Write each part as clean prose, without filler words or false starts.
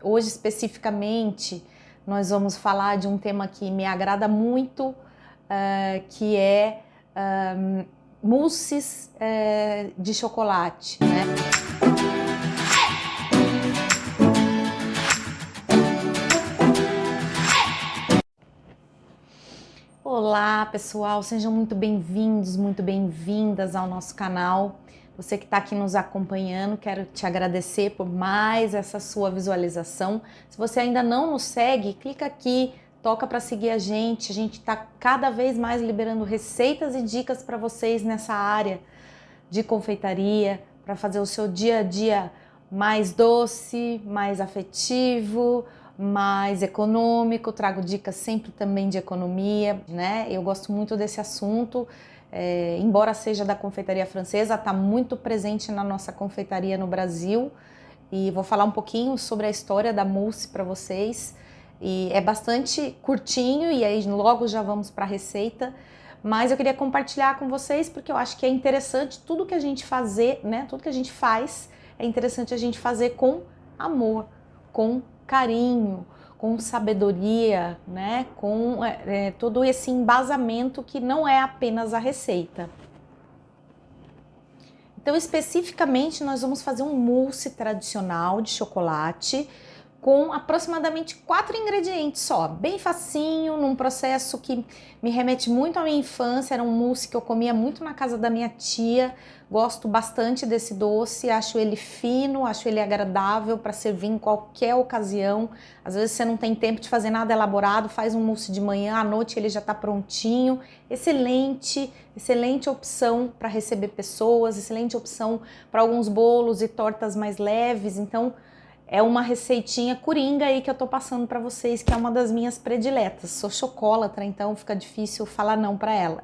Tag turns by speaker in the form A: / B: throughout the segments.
A: Hoje, especificamente, nós vamos falar de um tema que me agrada muito, que é mousses de chocolate, né? Olá, pessoal, sejam muito bem-vindos, muito bem-vindas ao nosso canal. Você que está aqui nos acompanhando, quero te agradecer por mais essa sua visualização. Se você ainda não nos segue, clica aqui, toca para seguir a gente está cada vez mais liberando receitas e dicas para vocês nessa área de confeitaria, para fazer o seu dia a dia mais doce, mais afetivo, mais econômico. Trago dicas sempre também de economia, né? Eu gosto muito desse assunto. Embora seja da confeitaria francesa, está muito presente na nossa confeitaria no Brasil, e vou falar um pouquinho sobre a história da mousse para vocês. E é bastante curtinho, e aí logo já vamos para a receita, mas eu queria compartilhar com vocês porque eu acho que é interessante tudo que a gente fazer, né? Tudo que a gente faz é interessante a gente fazer com amor, com carinho, com sabedoria, né? Com todo esse embasamento que não é apenas a receita. Então, especificamente, nós vamos fazer um mousse tradicional de chocolate com aproximadamente 4 ingredientes só, bem facinho, num processo que me remete muito à minha infância. Era um mousse que eu comia muito na casa da minha tia. Gosto bastante desse doce, acho ele fino, acho ele agradável para servir em qualquer ocasião. Às vezes você não tem tempo de fazer nada elaborado, faz um mousse de manhã, à noite ele já está prontinho. Excelente, excelente opção para receber pessoas, excelente opção para alguns bolos e tortas mais leves. Então, é uma receitinha coringa aí que eu tô passando para vocês, que é uma das minhas prediletas. Sou chocolatra, então fica difícil falar não para ela.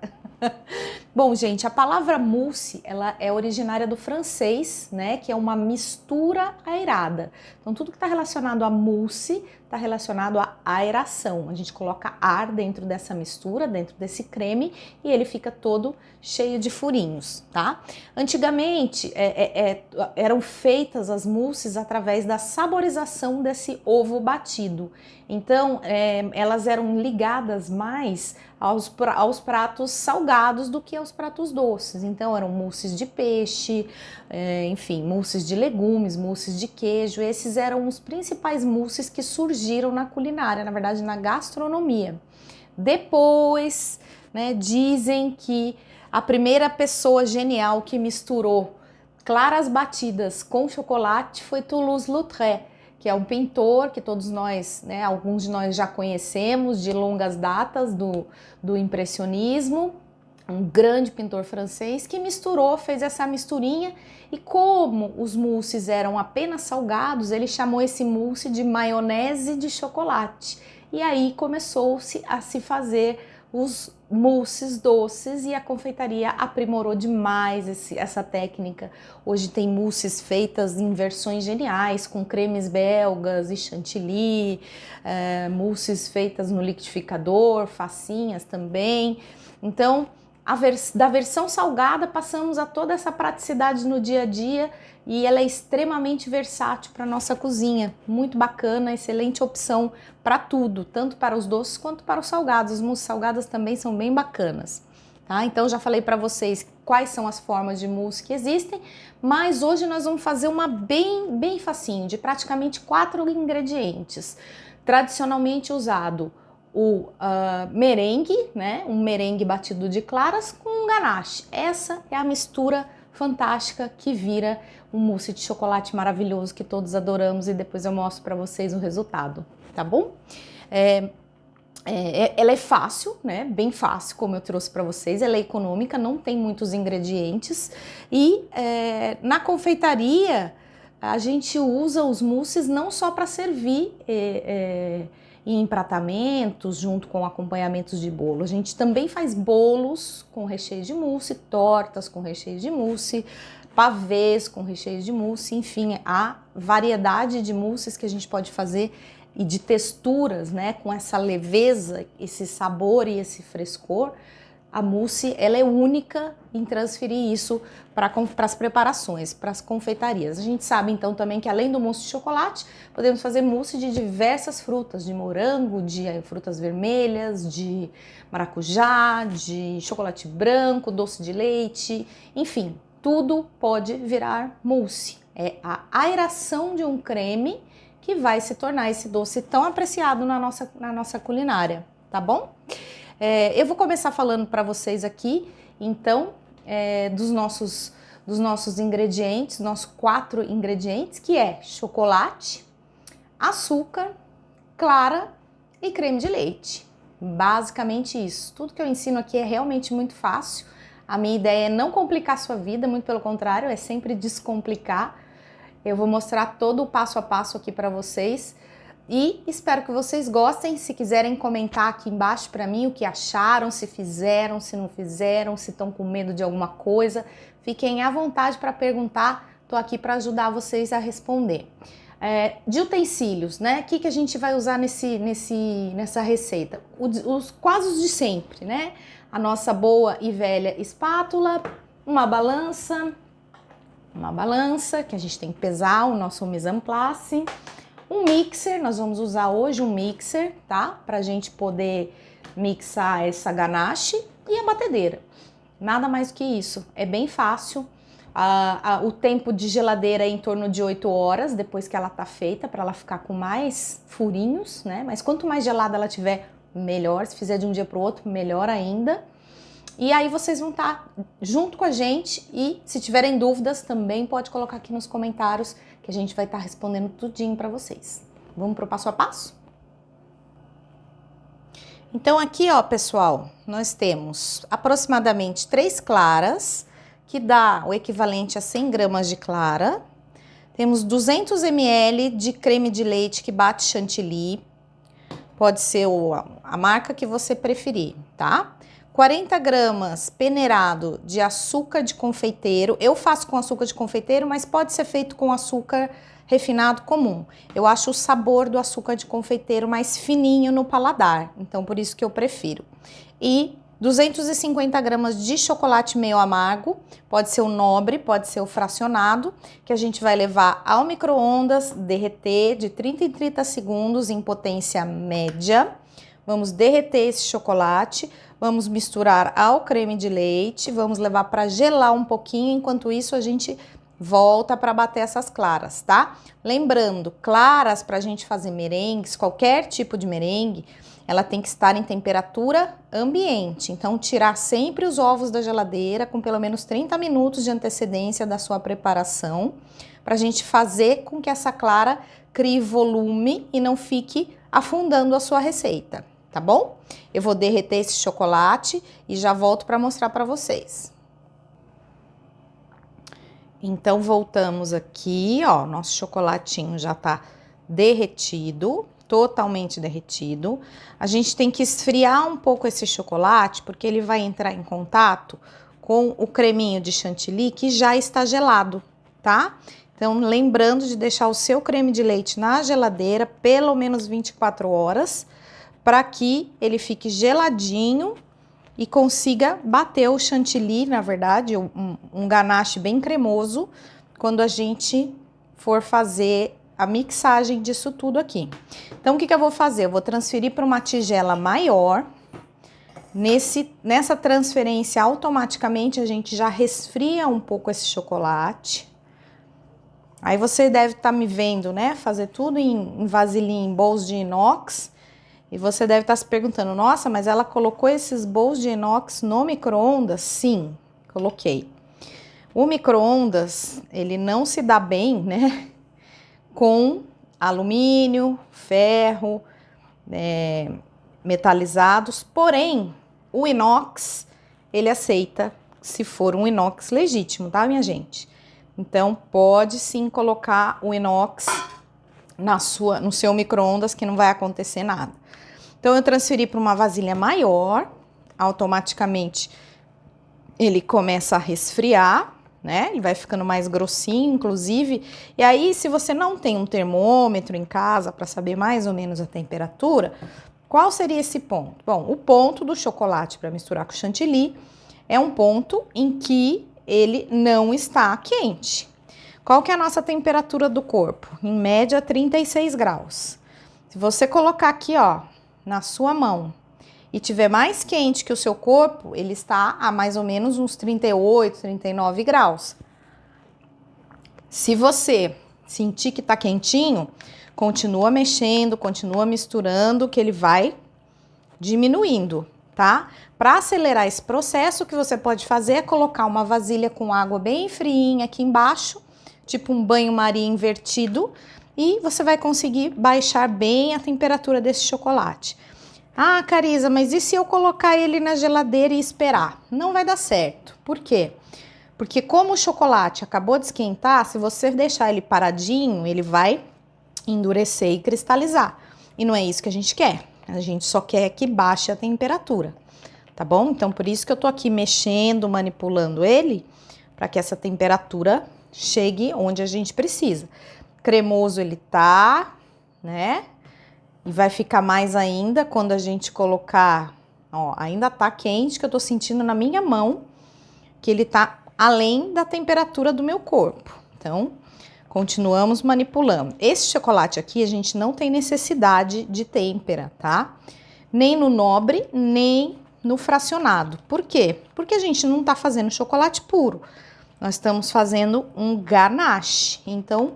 A: Bom, gente, a palavra mousse, ela é originária do francês, né, que é uma mistura aerada. Então, tudo que está relacionado a mousse está relacionado à aeração. A gente coloca ar dentro dessa mistura, dentro desse creme, e ele fica todo cheio de furinhos, tá? Antigamente, eram feitas as mousses através da saborização desse ovo batido. Então, elas eram ligadas mais aos pratos salgados do que aos pratos doces. Então, eram mousses de peixe, enfim, mousses de legumes, mousses de queijo. Esses eram os principais mousses que surgiram na culinária, na verdade, na gastronomia. Depois, né, dizem que a primeira pessoa genial que misturou claras batidas com chocolate foi Toulouse-Lautrec, que é um pintor que todos nós, né, alguns de nós já conhecemos de longas datas do impressionismo, um grande pintor francês que fez essa misturinha, e como os mousses eram apenas salgados, ele chamou esse mousse de maionese de chocolate. E aí começou-se a se fazer os mousses doces, e a confeitaria aprimorou demais essa técnica. Hoje tem mousses feitas em versões geniais, com cremes belgas e chantilly, mousses feitas no liquidificador, facinhas também. Então, da versão salgada passamos a toda essa praticidade no dia a dia, e ela é extremamente versátil para nossa cozinha, muito bacana, excelente opção para tudo, tanto para os doces quanto para os salgados. As mousses salgadas também são bem bacanas, tá? Então já falei para vocês quais são as formas de mousse que existem, mas hoje nós vamos fazer uma bem facinho, de praticamente 4 ingredientes. Tradicionalmente usado o merengue, né? Um merengue batido de claras com um ganache. Essa é a mistura fantástica que vira um mousse de chocolate maravilhoso que todos adoramos, e depois eu mostro para vocês o resultado, tá bom? Ela é fácil, né? Bem fácil, como eu trouxe para vocês. Ela é econômica, não tem muitos ingredientes, e na confeitaria a gente usa os mousses não só para servir em empratamentos junto com acompanhamentos de bolo. A gente também faz bolos com recheio de mousse, tortas com recheio de mousse, pavês com recheio de mousse, enfim, a variedade de mousses que a gente pode fazer e de texturas, né, com essa leveza, esse sabor e esse frescor, a mousse, ela é única em transferir isso para as preparações, para as confeitarias. A gente sabe então também que além do mousse de chocolate, podemos fazer mousse de diversas frutas, de morango, de frutas vermelhas, de maracujá, de chocolate branco, doce de leite, enfim, tudo pode virar mousse. É a aeração de um creme que vai se tornar esse doce tão apreciado na nossa culinária, tá bom? Eu vou começar falando para vocês aqui, então, dos nossos ingredientes, nossos 4 ingredientes, que é chocolate, açúcar, clara e creme de leite. Basicamente isso. Tudo que eu ensino aqui é realmente muito fácil. A minha ideia é não complicar a sua vida, muito pelo contrário, é sempre descomplicar. Eu vou mostrar todo o passo a passo aqui para vocês. E espero que vocês gostem. Se quiserem comentar aqui embaixo para mim o que acharam, se fizeram, se não fizeram, se estão com medo de alguma coisa, fiquem à vontade para perguntar. Estou aqui para ajudar vocês a responder. De utensílios, né? O que a gente vai usar nessa receita? Quase os de sempre, né? A nossa boa e velha espátula, uma balança que a gente tem que pesar o nosso mise en place. Um mixer, nós vamos usar hoje um mixer, tá? Pra gente poder mixar essa ganache e a batedeira. Nada mais do que isso, é bem fácil. O tempo de geladeira é em torno de 8 horas depois que ela tá feita, para ela ficar com mais furinhos, né? Mas quanto mais gelada ela tiver, melhor. Se fizer de um dia pro outro, melhor ainda. E aí vocês vão estar junto com a gente e se tiverem dúvidas também pode colocar aqui nos comentários que a gente vai estar respondendo tudinho para vocês. Vamos pro passo a passo? Então aqui, ó, pessoal, nós temos aproximadamente 3 claras, que dá o equivalente a 100 gramas de clara. Temos 200 ml de creme de leite que bate chantilly. Pode ser a marca que você preferir, tá? 40 gramas peneirado de açúcar de confeiteiro. Eu faço com açúcar de confeiteiro, mas pode ser feito com açúcar refinado comum. Eu acho o sabor do açúcar de confeiteiro mais fininho no paladar, então por isso que eu prefiro. E 250 gramas de chocolate meio amargo, pode ser o nobre, pode ser o fracionado, que a gente vai levar ao micro-ondas, derreter de 30 em 30 segundos em potência média. Vamos derreter esse chocolate, vamos misturar ao creme de leite, vamos levar para gelar um pouquinho, enquanto isso a gente volta para bater essas claras, tá? Lembrando, claras para a gente fazer merengues, qualquer tipo de merengue, ela tem que estar em temperatura ambiente. Então, tirar sempre os ovos da geladeira com pelo menos 30 minutos de antecedência da sua preparação, para a gente fazer com que essa clara crie volume e não fique afundando a sua receita, tá bom? Eu vou derreter esse chocolate e já volto para mostrar para vocês. Então, voltamos aqui, ó, nosso chocolatinho já tá derretido, totalmente derretido. A gente tem que esfriar um pouco esse chocolate, porque ele vai entrar em contato com o creminho de chantilly que já está gelado, tá? Então, lembrando de deixar o seu creme de leite na geladeira pelo menos 24 horas, para que ele fique geladinho e consiga bater o chantilly, na verdade, um ganache bem cremoso, quando a gente for fazer a mixagem disso tudo aqui. Então, o que eu vou fazer? Eu vou transferir para uma tigela maior. Nessa transferência, automaticamente, a gente já resfria um pouco esse chocolate. Aí, você deve estar me vendo, né? Fazer tudo em vasilhinha, em bowls de inox. E você deve estar se perguntando, nossa, mas ela colocou esses bowls de inox no micro-ondas? Sim, coloquei. O micro-ondas, ele não se dá bem, né, com alumínio, ferro, metalizados, porém, o inox, ele aceita se for um inox legítimo, tá, minha gente? Então, pode sim colocar o inox no seu micro-ondas que não vai acontecer nada. Então, eu transferi para uma vasilha maior, automaticamente ele começa a resfriar, né? Ele vai ficando mais grossinho, inclusive. E aí, se você não tem um termômetro em casa para saber mais ou menos a temperatura, Qual seria esse ponto? Bom, o ponto do chocolate para misturar com o chantilly é um ponto em que ele não está quente. Qual que é a nossa temperatura do corpo? Em média, 36 graus. Se você colocar aqui, ó, na sua mão e tiver mais quente que o seu corpo, ele está a mais ou menos uns 38, 39 graus. Se você sentir que tá quentinho, continua mexendo, continua misturando, que ele vai diminuindo, tá? Para acelerar esse processo, o que você pode fazer é colocar uma vasilha com água bem friinha aqui embaixo, tipo um banho-maria invertido, e você vai conseguir baixar bem a temperatura desse chocolate. Ah, Carisa, mas e se eu colocar ele na geladeira e esperar? Não vai dar certo. Por quê? Porque como o chocolate acabou de esquentar, se você deixar ele paradinho, ele vai endurecer e cristalizar. E não é isso que a gente quer. A gente só quer que baixe a temperatura, tá bom? Então, por isso que eu tô aqui mexendo, manipulando ele, para que essa temperatura chegue onde a gente precisa. Cremoso ele tá, né? E vai ficar mais ainda quando a gente colocar, ó, ainda tá quente, que eu tô sentindo na minha mão, que ele tá além da temperatura do meu corpo. Então, continuamos manipulando. Esse chocolate aqui, a gente não tem necessidade de têmpera, tá? Nem no nobre, nem no fracionado. Por quê? Porque a gente não tá fazendo chocolate puro. Nós estamos fazendo um ganache. Então,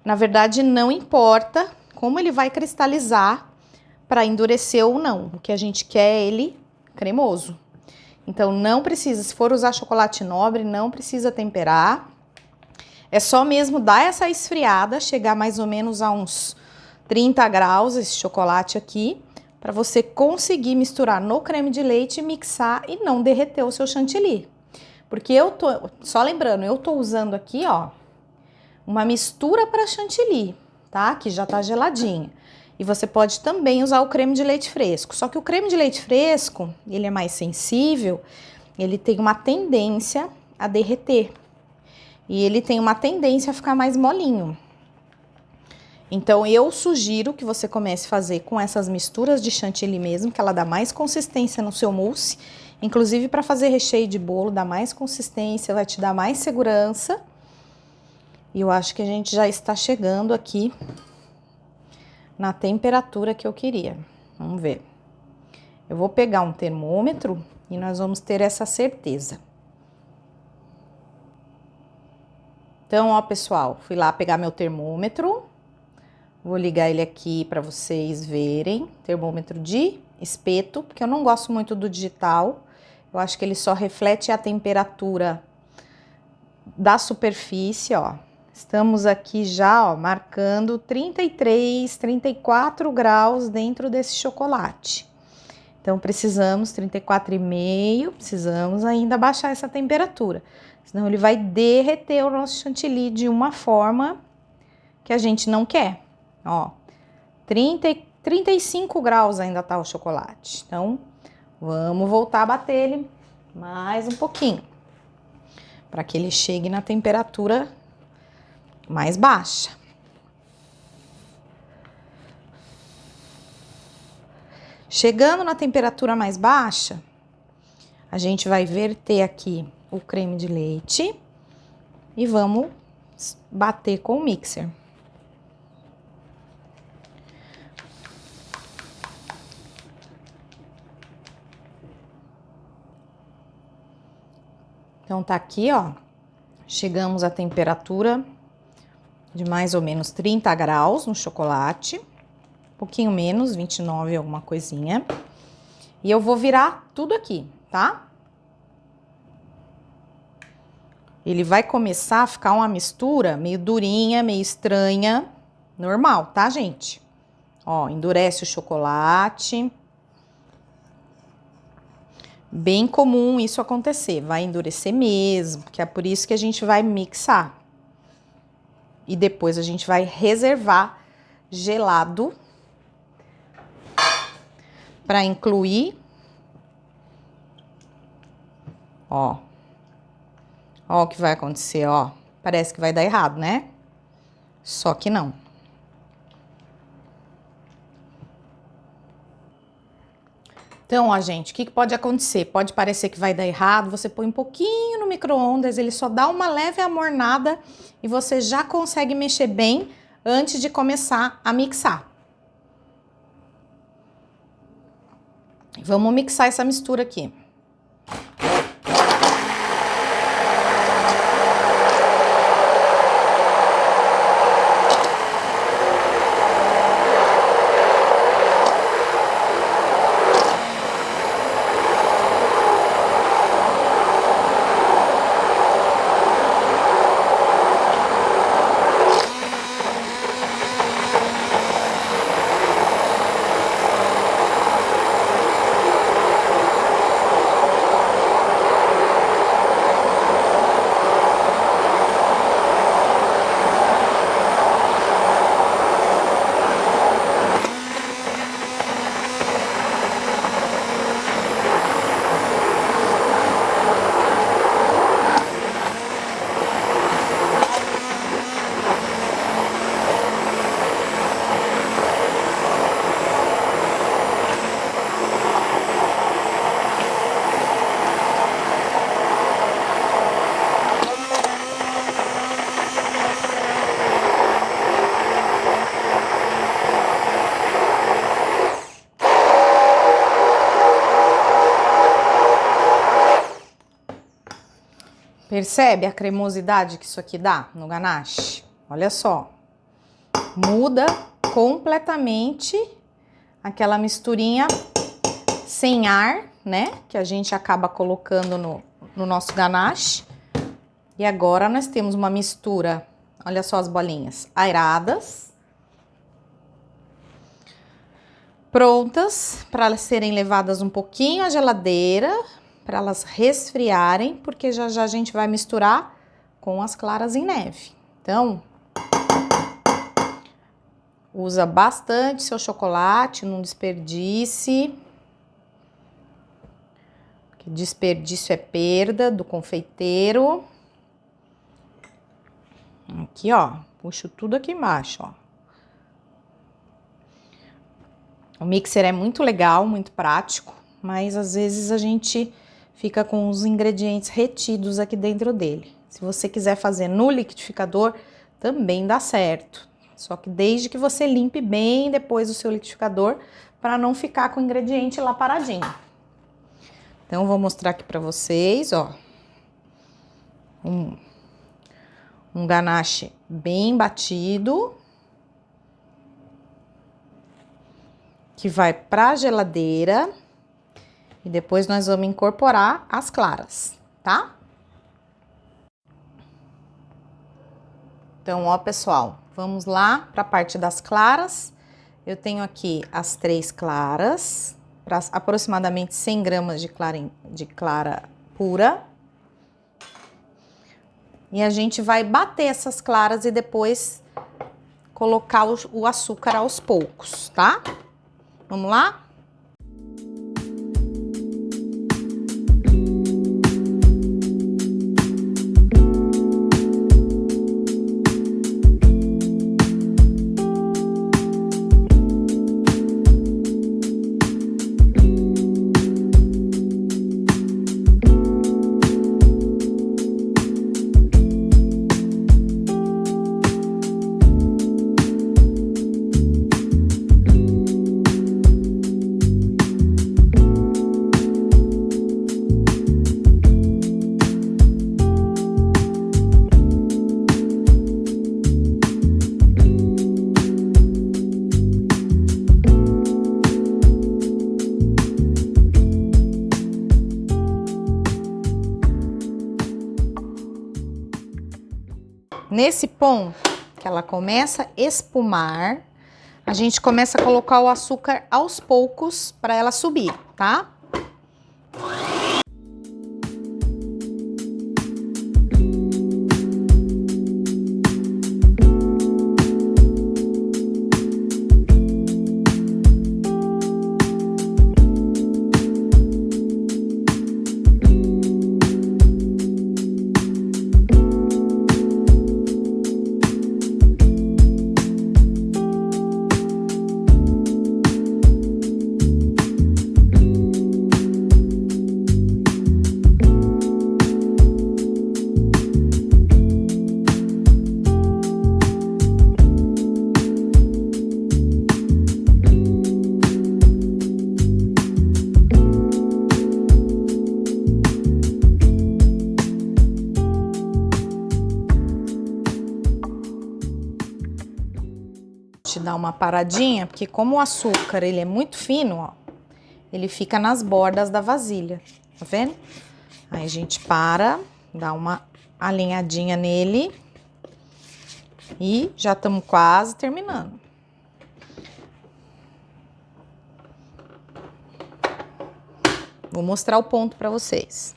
A: na verdade, não importa como ele vai cristalizar para endurecer ou não. O que a gente quer é ele cremoso. Então, não precisa, se for usar chocolate nobre, não precisa temperar. É só mesmo dar essa esfriada, chegar mais ou menos a uns 30 graus esse chocolate aqui, para você conseguir misturar no creme de leite, mixar e não derreter o seu chantilly. Porque eu tô, só lembrando, eu tô usando aqui, ó, uma mistura para chantilly, tá? Que já tá geladinha. E você pode também usar o creme de leite fresco. Só que o creme de leite fresco, ele é mais sensível, ele tem uma tendência a derreter. E ele tem uma tendência a ficar mais molinho. Então, eu sugiro que você comece a fazer com essas misturas de chantilly mesmo, que ela dá mais consistência no seu mousse. Inclusive, para fazer recheio de bolo, dá mais consistência, vai te dar mais segurança. E eu acho que a gente já está chegando aqui na temperatura que eu queria. Vamos ver. Eu vou pegar um termômetro e nós vamos ter essa certeza. Então, ó, pessoal, fui lá pegar meu termômetro. Vou ligar ele aqui para vocês verem. Termômetro de espeto, porque eu não gosto muito do digital. Eu acho que ele só reflete a temperatura da superfície, ó. Estamos aqui já, ó, marcando 33, 34 graus dentro desse chocolate. Então, precisamos 34,5, precisamos ainda baixar essa temperatura. Senão ele vai derreter o nosso chantilly de uma forma que a gente não quer. Ó, 35 graus ainda tá o chocolate. Então, vamos voltar a bater ele mais um pouquinho. Para que ele chegue na temperatura mais baixa. Chegando na temperatura mais baixa, a gente vai verter aqui o creme de leite e vamos bater com o mixer. Então, tá aqui, ó, chegamos à temperatura de mais ou menos 30 graus no chocolate, um pouquinho menos, 29 alguma coisinha. E eu vou virar tudo aqui, tá? Ele vai começar a ficar uma mistura meio durinha, meio estranha, normal, tá, gente? Ó, endurece o chocolate. Bem comum isso acontecer, vai endurecer mesmo, que é por isso que a gente vai mixar. E depois a gente vai reservar gelado para incluir. Ó. Ó o que vai acontecer, ó. Parece que vai dar errado, né? Só que não. Então, ó, gente, o que pode acontecer? Pode parecer que vai dar errado, você põe um pouquinho no micro-ondas, ele só dá uma leve amornada e você já consegue mexer bem antes de começar a mixar. Vamos mixar essa mistura aqui. Percebe a cremosidade que isso aqui dá no ganache? Olha só, muda completamente aquela misturinha sem ar, né? Que a gente acaba colocando no nosso ganache. E agora nós temos uma mistura, olha só as bolinhas, aeradas, prontas para elas serem levadas um pouquinho à geladeira, para elas resfriarem, porque já já a gente vai misturar com as claras em neve. Então, usa bastante seu chocolate, não desperdice. Porque desperdício é perda do confeiteiro. Aqui, ó, puxo tudo aqui embaixo, ó. O mixer é muito legal, muito prático, mas às vezes a gente fica com os ingredientes retidos aqui dentro dele. Se você quiser fazer no liquidificador, também dá certo. Só que desde que você limpe bem depois o seu liquidificador, para não ficar com o ingrediente lá paradinho. Então, vou mostrar aqui para vocês, ó. Um ganache bem batido. Que vai para a geladeira. E depois nós vamos incorporar as claras, tá? Então, ó, pessoal, vamos lá para a parte das claras. Eu tenho aqui as 3 claras, para aproximadamente 100 gramas de clara pura. E a gente vai bater essas claras e depois colocar o açúcar aos poucos, tá? Vamos lá? Nesse ponto que ela começa a espumar, a gente começa a colocar o açúcar aos poucos para ela subir, tá? uma paradinha, porque como o açúcar, ele é muito fino, ó, ele fica nas bordas da vasilha, tá vendo? Aí a gente para, dá uma alinhadinha nele e já estamos quase terminando. Vou mostrar o ponto para vocês.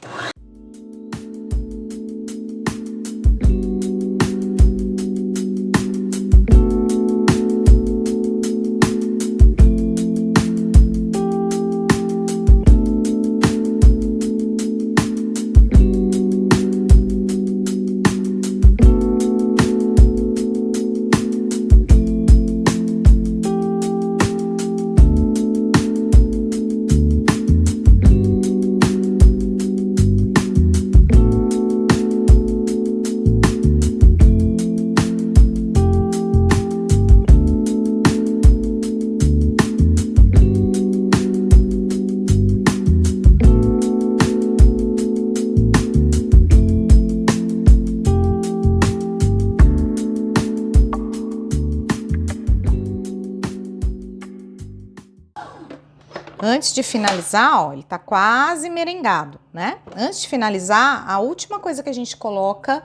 A: Antes de finalizar, ó, ele tá quase merengado, né? Antes de finalizar, a última coisa que a gente coloca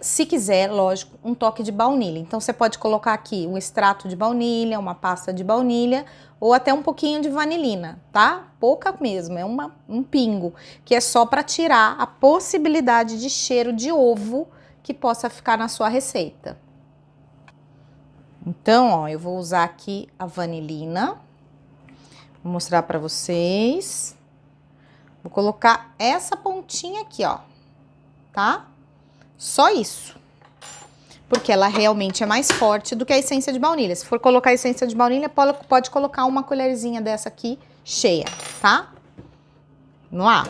A: se quiser, lógico, um toque de baunilha. Então, você pode colocar aqui um extrato de baunilha, uma pasta de baunilha ou até um pouquinho de vanilina, tá? Pouca mesmo, é um pingo, que é só para tirar a possibilidade de cheiro de ovo que possa ficar na sua receita. Então, ó, eu vou usar aqui a vanilina. Vou mostrar para vocês. Vou colocar essa pontinha aqui, ó, tá? Só isso. Porque ela realmente é mais forte do que a essência de baunilha. Se for colocar a essência de baunilha, pode colocar uma colherzinha dessa aqui cheia, tá? Vamos lá.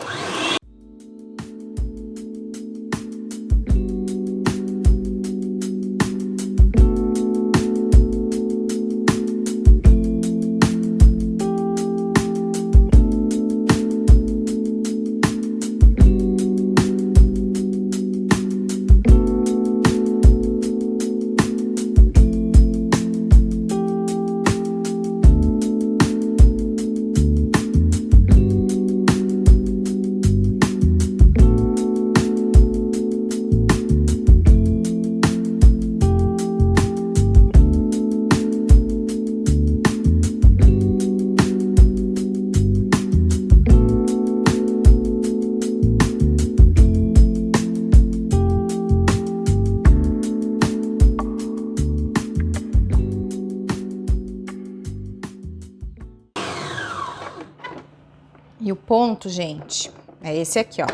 A: E o ponto, gente, é esse aqui, ó.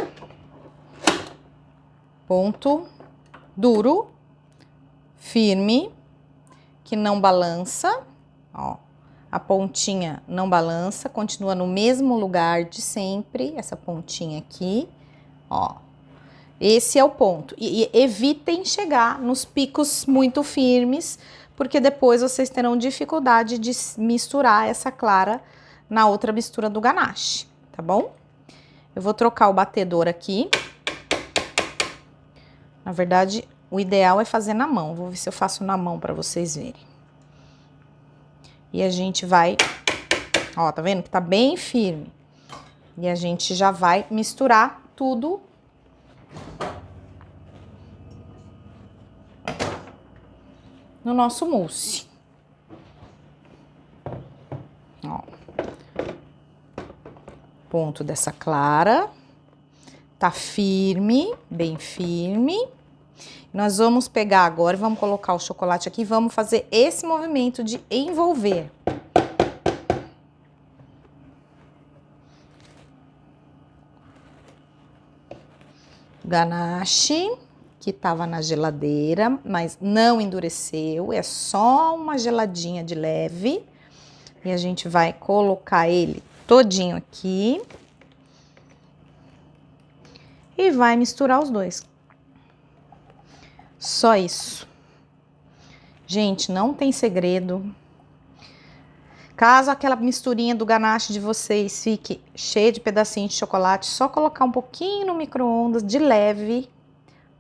A: Ponto duro, firme, que não balança, ó. A pontinha não balança, continua no mesmo lugar de sempre, essa pontinha aqui, ó. Esse é o ponto. E evitem chegar nos picos muito firmes, porque depois vocês terão dificuldade de misturar essa clara na outra mistura do ganache. Tá bom? Eu vou trocar o batedor aqui. Na verdade, o ideal é fazer na mão. Vou ver se eu faço na mão para vocês verem. E a gente vai... Ó, tá vendo que tá bem firme. E a gente já vai misturar tudo no nosso mousse. Ó. Ponto dessa clara, tá firme, bem firme. Nós vamos pegar agora, vamos colocar o chocolate aqui, vamos fazer esse movimento de envolver. Ganache, que tava na geladeira, mas não endureceu, é só uma geladinha de leve. E a gente vai colocar ele todinho aqui e vai misturar os dois. Só isso. Gente, não tem segredo. Caso aquela misturinha do ganache de vocês fique cheia de pedacinhos de chocolate, só colocar um pouquinho no micro-ondas de leve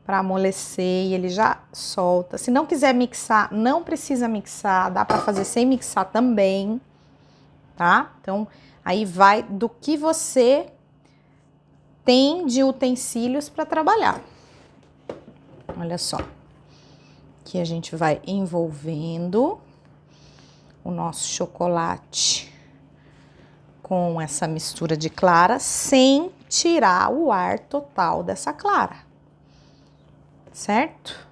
A: para amolecer e ele já solta. Se não quiser mixar, não precisa mixar, dá para fazer sem mixar também, tá? Então, aí vai do que você tem de utensílios para trabalhar. Olha só. Aqui a gente vai envolvendo o nosso chocolate com essa mistura de clara, sem tirar o ar total dessa clara. Certo?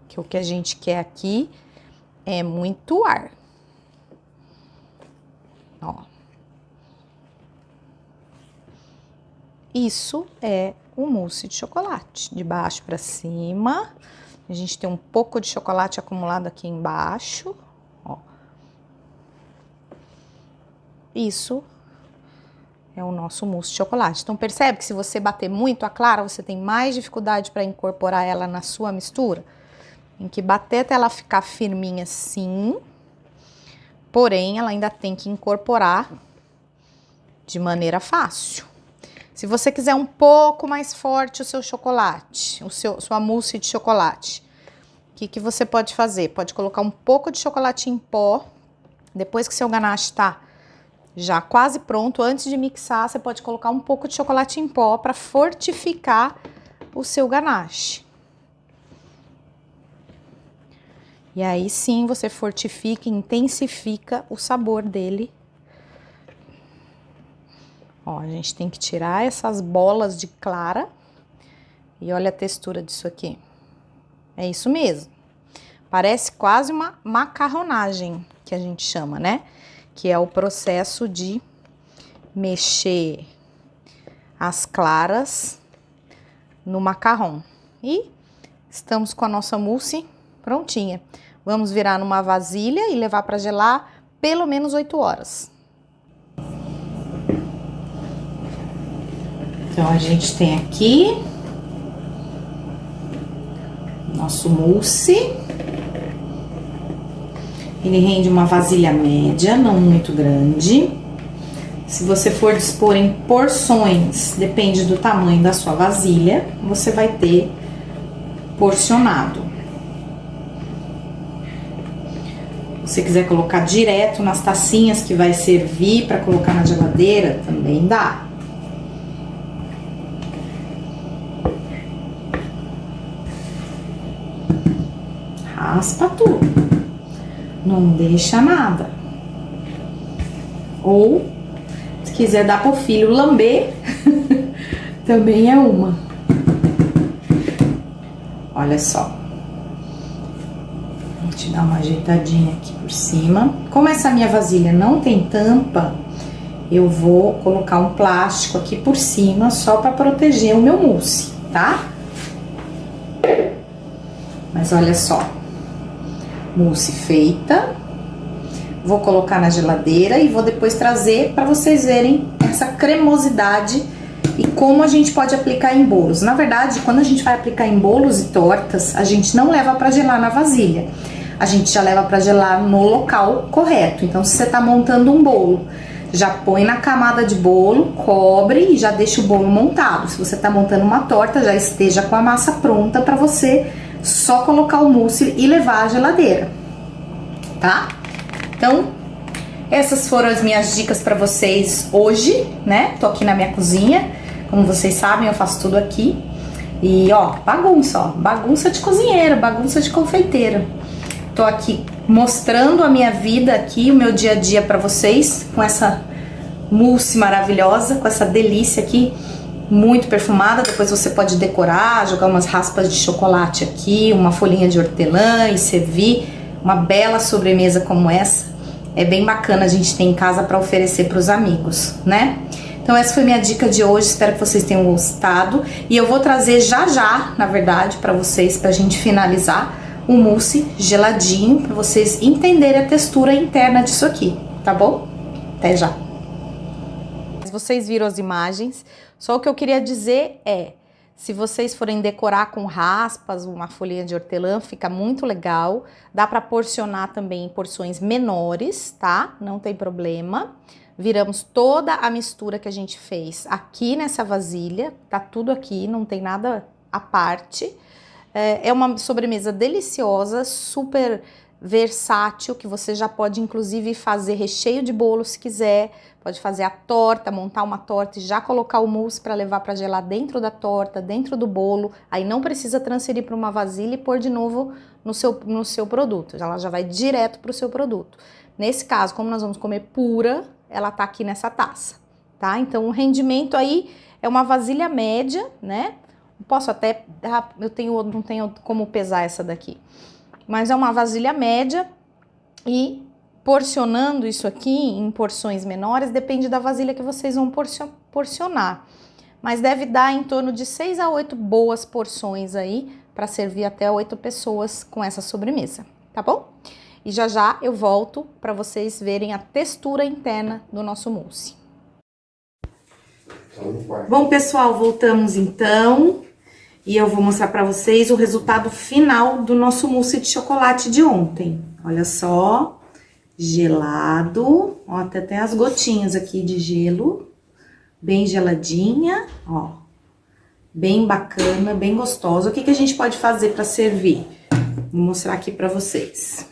A: Que o que a gente quer aqui é muito ar. Ó. Isso é o mousse de chocolate, de baixo para cima. A gente tem um pouco de chocolate acumulado aqui embaixo, ó. Isso é o nosso mousse de chocolate. Então, percebe que se você bater muito a clara, você tem mais dificuldade para incorporar ela na sua mistura? Tem que bater até ela ficar firminha assim, porém, ela ainda tem que incorporar de maneira fácil. Se você quiser um pouco mais forte o seu chocolate, sua mousse de chocolate, o que você pode fazer? Pode colocar um pouco de chocolate em pó, depois que seu ganache tá já quase pronto, antes de mixar, você pode colocar um pouco de chocolate em pó para fortificar o seu ganache. E aí sim você fortifica e intensifica o sabor dele. Ó, a gente tem que tirar essas bolas de clara. E olha a textura disso aqui. É isso mesmo. Parece quase uma macarronagem, que a gente chama, né? Que é o processo de mexer as claras no macarrão. E estamos com a nossa mousse prontinha. Vamos virar numa vasilha e levar para gelar pelo menos 8 horas. Então, a gente tem aqui nosso mousse. Ele rende uma vasilha média, não muito grande. Se você for dispor em porções, depende do tamanho da sua vasilha, você vai ter porcionado. Se você quiser colocar direto nas tacinhas que vai servir para colocar na geladeira, também dá. Raspa tudo. Não deixa nada. Ou, se quiser dar pro filho lamber, também é uma. Olha só. Vou te dar uma ajeitadinha aqui por cima. Como essa minha vasilha não tem tampa, eu vou colocar um plástico aqui por cima, só para proteger o meu mousse, tá? Mas olha só. Mousse feita, vou colocar na geladeira e vou depois trazer para vocês verem essa cremosidade e como a gente pode aplicar em bolos. Na verdade, quando a gente vai aplicar em bolos e tortas, a gente não leva para gelar na vasilha, a gente já leva para gelar no local correto. Então, se você tá montando um bolo, já põe na camada de bolo, cobre e já deixa o bolo montado. Se você tá montando uma torta, já esteja com a massa pronta para você só colocar o mousse e levar à geladeira, tá? Então, essas foram as minhas dicas para vocês hoje, né? Tô aqui na minha cozinha, como vocês sabem, eu faço tudo aqui. E, ó, bagunça de cozinheira, bagunça de confeiteira. Tô aqui mostrando a minha vida aqui, o meu dia a dia para vocês, com essa mousse maravilhosa, com essa delícia aqui. Muito perfumada, depois você pode decorar, jogar umas raspas de chocolate aqui, uma folhinha de hortelã e servir uma bela sobremesa como essa. É bem bacana a gente ter em casa para oferecer para os amigos, né? Então essa foi minha dica de hoje, espero que vocês tenham gostado. E eu vou trazer já, na verdade, para vocês, pra gente finalizar, o mousse geladinho, para vocês entenderem a textura interna disso aqui, tá bom? Até já! Vocês viram as imagens, só o que eu queria dizer é, Se vocês forem decorar com raspas, uma folhinha de hortelã, fica muito legal. Dá para porcionar também em porções menores, tá? Não tem problema. Viramos toda a mistura que a gente fez aqui nessa vasilha, tá tudo aqui, não tem nada à parte. É uma sobremesa deliciosa, super versátil, que você já pode inclusive fazer recheio de bolo se quiser, pode fazer a torta, montar uma torta e já colocar o mousse para levar para gelar dentro da torta, dentro do bolo, aí não precisa transferir para uma vasilha e pôr de novo no seu produto, ela já vai direto para o seu produto. Nesse caso, como nós vamos comer pura, ela tá aqui nessa taça, tá? Então o rendimento aí é uma vasilha média, né? Posso até, não tenho como pesar essa daqui, mas é uma vasilha média e porcionando isso aqui em porções menores, depende da vasilha que vocês vão porcionar. Mas deve dar em torno de 6 a 8 boas porções aí para servir até 8 pessoas com essa sobremesa, tá bom? E já já eu volto para vocês verem a textura interna do nosso mousse. Bom, pessoal, voltamos então. E eu vou mostrar para vocês o resultado final do nosso mousse de chocolate de ontem. Olha só, gelado, ó, até tem as gotinhas aqui de gelo, bem geladinha, ó, bem bacana, bem gostosa. O que que a gente pode fazer para servir? Vou mostrar aqui para vocês.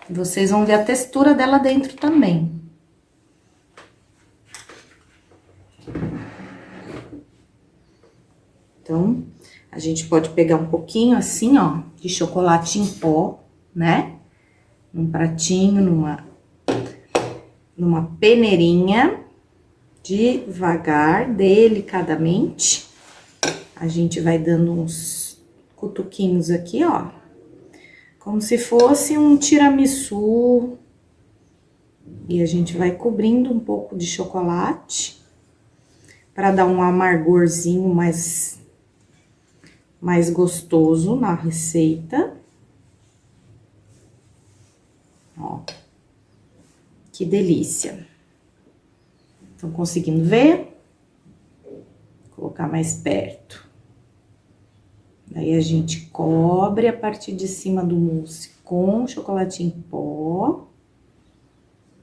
A: Vocês vão ver a textura dela dentro também. Então, a gente pode pegar um pouquinho assim, ó, de chocolate em pó, né? Num pratinho, numa peneirinha, devagar, delicadamente. A gente vai dando uns cutuquinhos aqui, ó. Como se fosse um tiramisu. E a gente vai cobrindo um pouco de chocolate para dar um amargorzinho mais gostoso na receita. Ó, que delícia. Estão conseguindo ver? Vou colocar mais perto. Daí a gente cobre a parte de cima do mousse com chocolate em pó.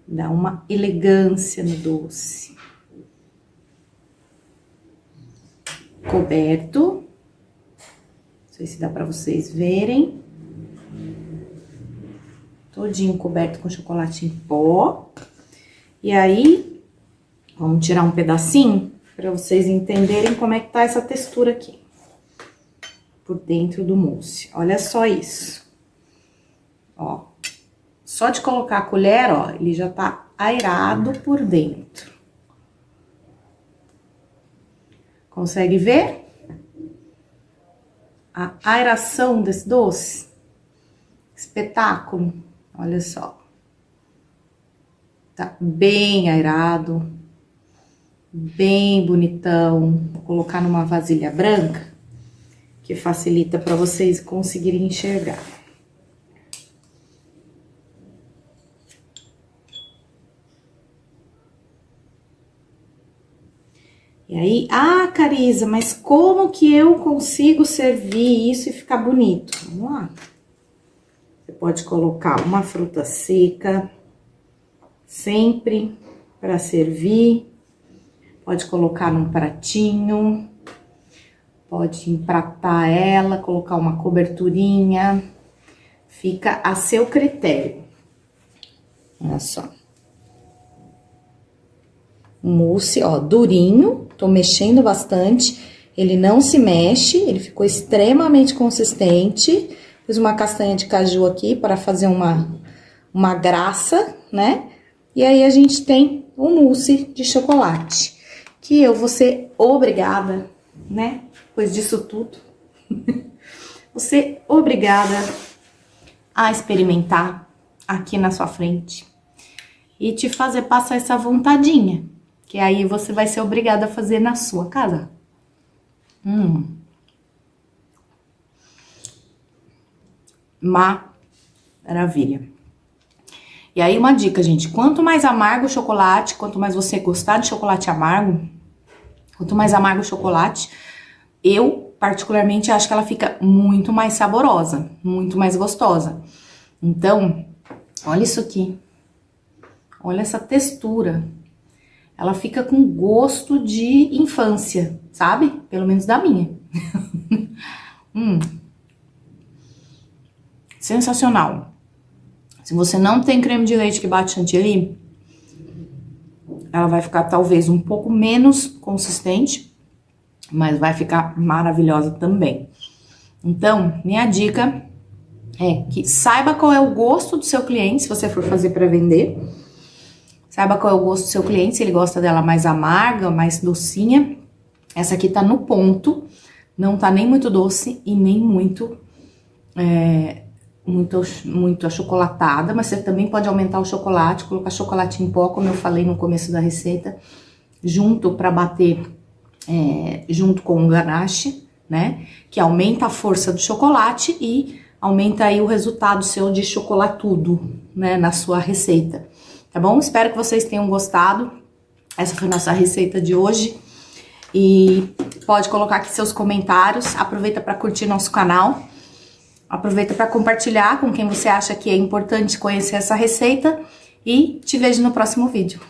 A: Dá uma elegância no doce. Coberto. Não sei se dá pra vocês verem. Todinho coberto com chocolate em pó. E aí, vamos tirar um pedacinho pra vocês entenderem como é que tá essa textura aqui. Por dentro do mousse. Olha só isso. Ó. Só de colocar a colher, ó, ele já tá airado por dentro. Consegue ver? A aeração desse doce? Espetáculo. Olha só. Tá bem aerado. Bem bonitão. Vou colocar numa vasilha branca, que facilita para vocês conseguirem enxergar. E aí, Carisa, mas como que eu consigo servir isso e ficar bonito? Vamos lá. Você pode colocar uma fruta seca, sempre para servir. Pode colocar num pratinho, pode empratar ela, colocar uma coberturinha. Fica a seu critério. Olha só. Mousse, ó, durinho, tô mexendo bastante, ele não se mexe, ele ficou extremamente consistente. Fiz uma castanha de caju aqui para fazer uma graça, né? E aí a gente tem um mousse de chocolate, que eu vou ser obrigada, né? Depois disso tudo, vou ser obrigada a experimentar aqui na sua frente e te fazer passar essa vontadinha. Que aí você vai ser obrigada a fazer na sua casa. Maravilha. E aí uma dica, gente. Quanto mais amargo o chocolate, quanto mais você gostar de chocolate amargo,
B: Quanto mais amargo o chocolate, eu particularmente acho que ela fica muito mais saborosa, muito mais gostosa. Então, olha isso aqui. Olha essa textura. Ela fica com gosto de infância, sabe? Pelo menos da minha. Sensacional. Se você não tem creme de leite que bate chantilly, ela vai ficar talvez um pouco menos consistente, mas vai ficar maravilhosa também. Então, minha dica é que saiba qual é o gosto do seu cliente, se você for fazer para vender. Saiba qual é o gosto do seu cliente, se ele gosta dela mais amarga, mais docinha. Essa aqui tá no ponto, não tá nem muito doce e nem muito achocolatada, mas você também pode aumentar o chocolate, colocar chocolate em pó, como eu falei no começo da receita, junto para bater junto com o ganache, né? Que aumenta a força do chocolate e aumenta aí o resultado seu de chocolatudo, né? Na sua receita, tá bom? Espero que vocês tenham gostado. Essa foi nossa receita de hoje. E pode colocar aqui seus comentários, aproveita para curtir nosso canal. Aproveita para compartilhar com quem você acha que é importante conhecer essa receita e te vejo no próximo vídeo.